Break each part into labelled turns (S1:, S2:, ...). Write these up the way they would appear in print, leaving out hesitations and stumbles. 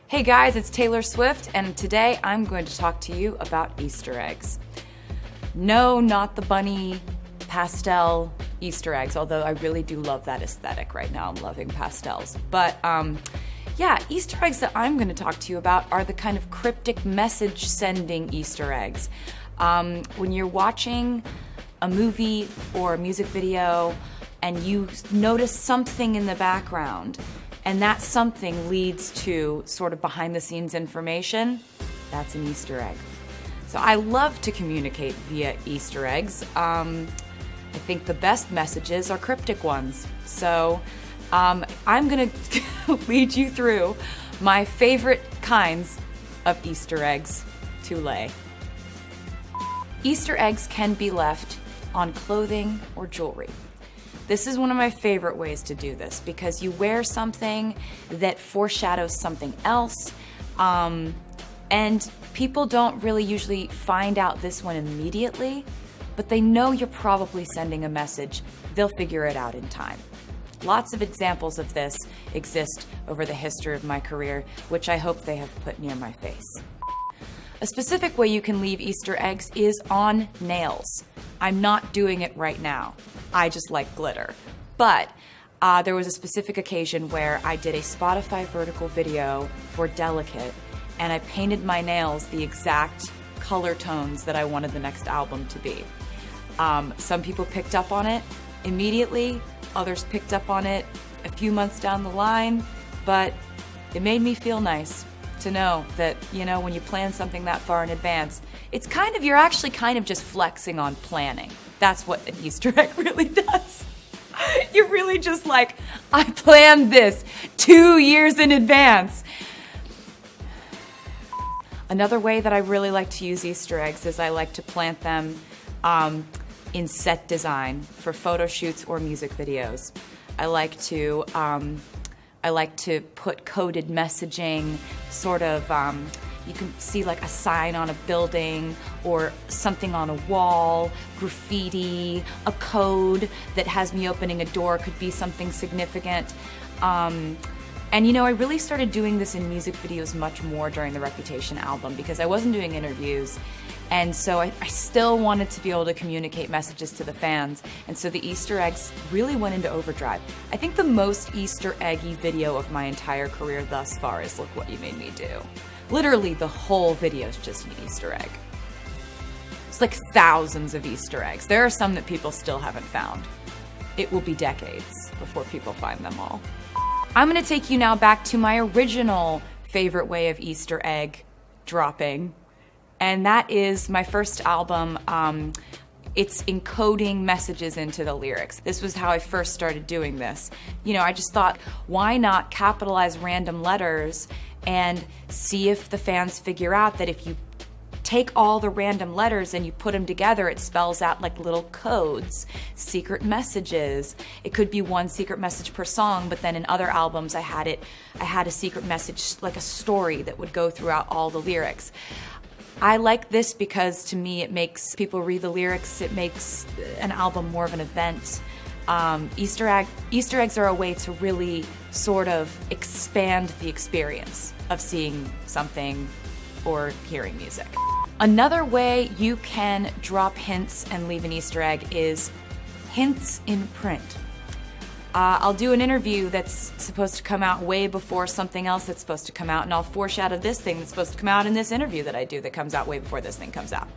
S1: Hey guys, it's Taylor Swift, and today I'm going to talk to you about Easter eggs. No, not the bunny pastel Easter eggs, although I really do love that aesthetic right now. I'm loving pastels. But yeah, Easter eggs that I'm going to talk to you about are the kind of cryptic message sending Easter eggs. When you're watching a movie or a music video and you notice something in the background, and that something leads to sort of behind the scenes information, that's an Easter egg. So I love to communicate via Easter eggs. I think the best messages are cryptic ones. So I'm gonna lead you through my favorite kinds of Easter eggs to lay. Easter eggs can be left on clothing or jewelry. This is one of my favorite ways to do this because you wear something that foreshadows something else, and people don't really usually find out this one immediately, but they know you're probably sending a message. They'll figure it out in time. Lots of examples of this exist over the history of my career, which I hope they have put near my face. A specific way you can leave Easter eggs is on nails. I'm not doing it right now. I just like glitter. But there was a specific occasion where I did a Spotify vertical video for Delicate, and I painted my nails the exact color tones that I wanted the next album to be. Some people picked up on it immediately, others picked up on it a few months down the line, but it made me feel nice to know that, you know, when you plan something that far in advance, you're actually kind of just flexing on planning. That's what an Easter egg really does. You're really just like, I planned this 2 years in advance. Another way that I really like to use Easter eggs is I like to plant them in set design for photo shoots or music videos. I like to put coded messaging, sort of, you can see like a sign on a building or something on a wall, graffiti, a code that has me opening a door could be something significant. And you know, I really started doing this in music videos much more during the Reputation album because I wasn't doing interviews. And so I still wanted to be able to communicate messages to the fans. And so the Easter eggs really went into overdrive. I think the most Easter eggy video of my entire career thus far is Look What You Made Me Do. Literally the whole video is just an Easter egg. It's like thousands of Easter eggs. There are some that people still haven't found. It will be decades before people find them all. I'm gonna take you now back to my original favorite way of Easter egg dropping. And that is my first album. It's encoding messages into the lyrics. This was how I first started doing this. You know, I just thought, why not capitalize random letters and see if the fans figure out that if you take all the random letters and you put them together, it spells out like little codes, secret messages. It could be one secret message per song, but then in other albums I had a secret message, like a story that would go throughout all the lyrics. I like this because to me it makes people read the lyrics, it makes an album more of an event. Easter eggs are a way to really sort of expand the experience of seeing something or hearing music. Another way you can drop hints and leave an Easter egg is hints in print. I'll do an interview that's supposed to come out way before something else that's supposed to come out, and I'll foreshadow this thing that's supposed to come out in this interview that I do that comes out way before this thing comes out.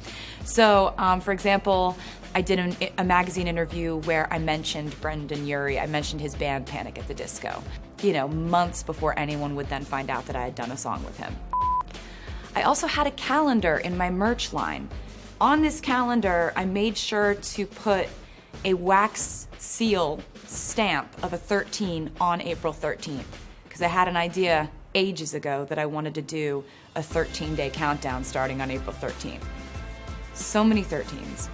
S1: So, for example, I did a magazine interview where I mentioned Brendan Urie. I mentioned his band Panic at the Disco, you know, months before anyone would then find out that I had done a song with him. I also had a calendar in my merch line. On this calendar, I made sure to put a wax seal stamp of a 13 on April 13th because I had an idea ages ago that I wanted to do a 13-day countdown starting on April 13th. So many 13s.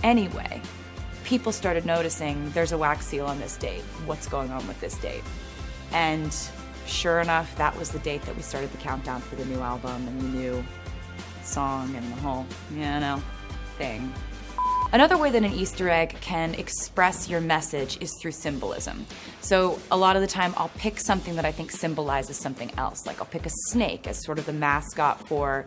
S1: Anyway, people started noticing there's a wax seal on this date. What's going on with this date? And sure enough, that was the date that we started the countdown for the new album and the new song and the whole, you know, thing. Another way that an Easter egg can express your message is through symbolism. So a lot of the time I'll pick something that I think symbolizes something else. Like I'll pick a snake as sort of the mascot for,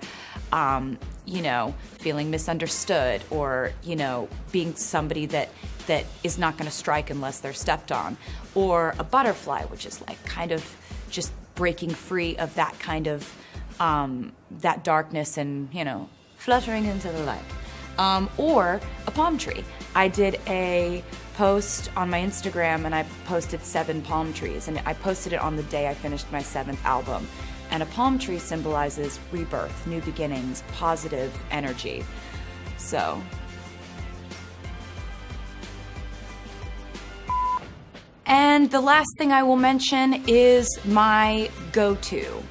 S1: you know, feeling misunderstood, or, you know, being somebody that is not going to strike unless they're stepped on. Or a butterfly, which is like kind of just breaking free of that kind of, that darkness and, you know, fluttering into the light. Or a palm tree. I did a post on my Instagram and I posted 7 palm trees, and I posted it on the day I finished my 7th album. And a palm tree symbolizes rebirth, new beginnings, positive energy. So. And the last thing I will mention is my go-to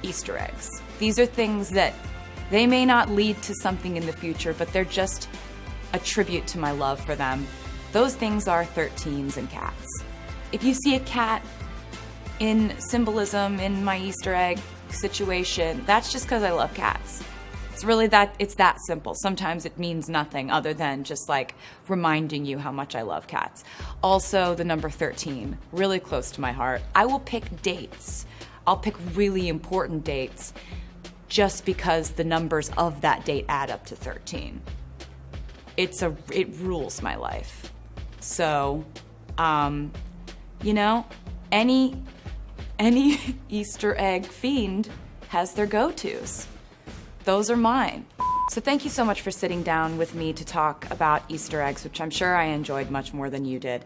S1: Easter eggs. These are things that they may not lead to something in the future, but they're just a tribute to my love for them. Those things are 13s and cats. If you see a cat in symbolism in my Easter egg situation, that's just because I love cats. It's really it's that simple. Sometimes it means nothing other than just like reminding you how much I love cats. Also, the number 13, really close to my heart. I will pick dates. I'll pick really important dates just because the numbers of that date add up to 13. It rules my life. So, you know, any Easter egg fiend has their go-tos. Those are mine. So thank you so much for sitting down with me to talk about Easter eggs, which I'm sure I enjoyed much more than you did.